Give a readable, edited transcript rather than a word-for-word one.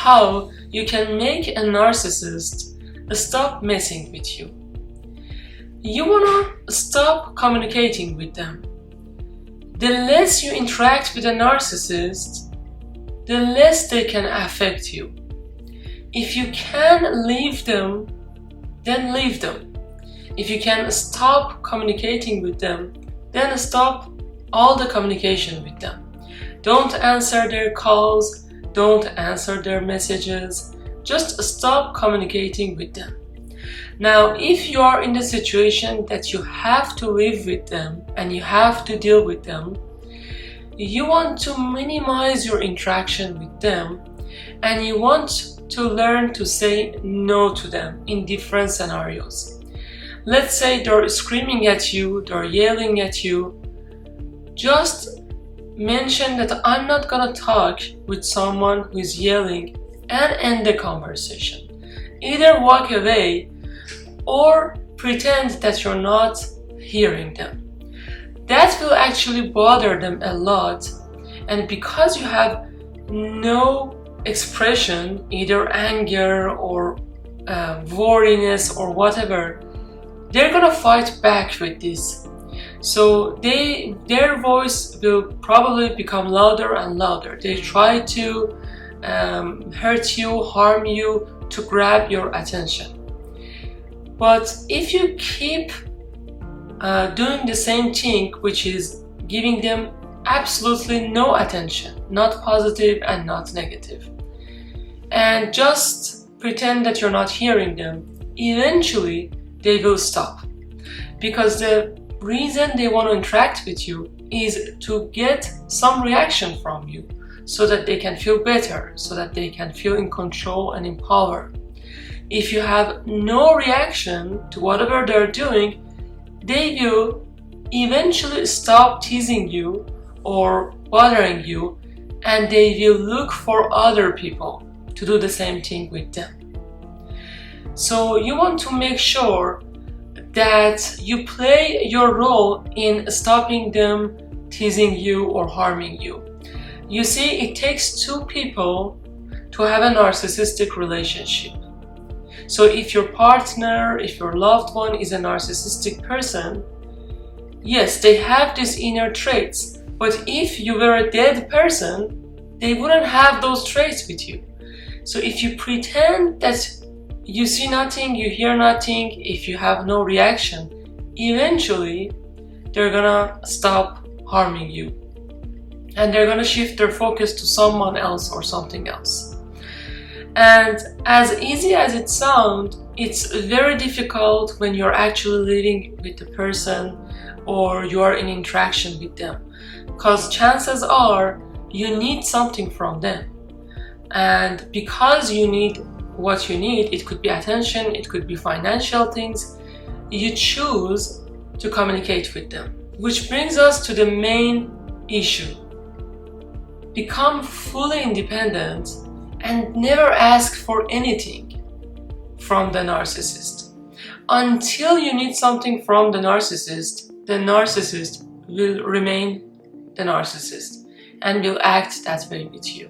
how you can make a narcissist stop messing with you. You wanna stop communicating with them. The less you interact with a narcissist, the less they can affect you. If you can leave them, then leave them. If you can stop communicating with them, then stop all the communication with them. Don't answer their calls, don't answer their messages, just stop communicating with them. Now, if you are in the situation that you have to live with them and you have to deal with them, you want to minimize your interaction with them and you want to learn to say no to them in different scenarios. Let's say they're screaming at you, they're yelling at you. Just mention that I'm not gonna talk with someone who is yelling and end the conversation. Either walk away or pretend that you're not hearing them. That will actually bother them a lot, and because you have no expression, either anger or worriness or whatever, they're gonna fight back with this. So their voice will probably become louder and louder. They try to hurt you, harm you, to grab your attention. But if you keep doing the same thing, which is giving them absolutely no attention, not positive and not negative, and just pretend that you're not hearing them, eventually they will stop. Because the reason they want to interact with you is to get some reaction from you, so that they can feel better, so that they can feel in control and in power. If you have no reaction to whatever they're doing, they will eventually stop teasing you or bothering you, and they will look for other people to do the same thing with them. So you want to make sure that you play your role in stopping them teasing you or harming you. You see, it takes two people to have a narcissistic relationship. So if your partner, if your loved one is a narcissistic person, yes, they have these inner traits, but if you were a dead person, they wouldn't have those traits with you. So if you pretend that you see nothing, you hear nothing, if you have no reaction, eventually they're gonna stop harming you. And they're gonna shift their focus to someone else or something else. And as easy as it sounds, it's very difficult when you're actually living with the person or you are in interaction with them. Because chances are you need something from them. And because you need what you need, it could be attention, it could be financial things, you choose to communicate with them. Which brings us to the main issue. Become fully independent and never ask for anything from the narcissist. Until you need something from the narcissist will remain the narcissist and will act that way with you.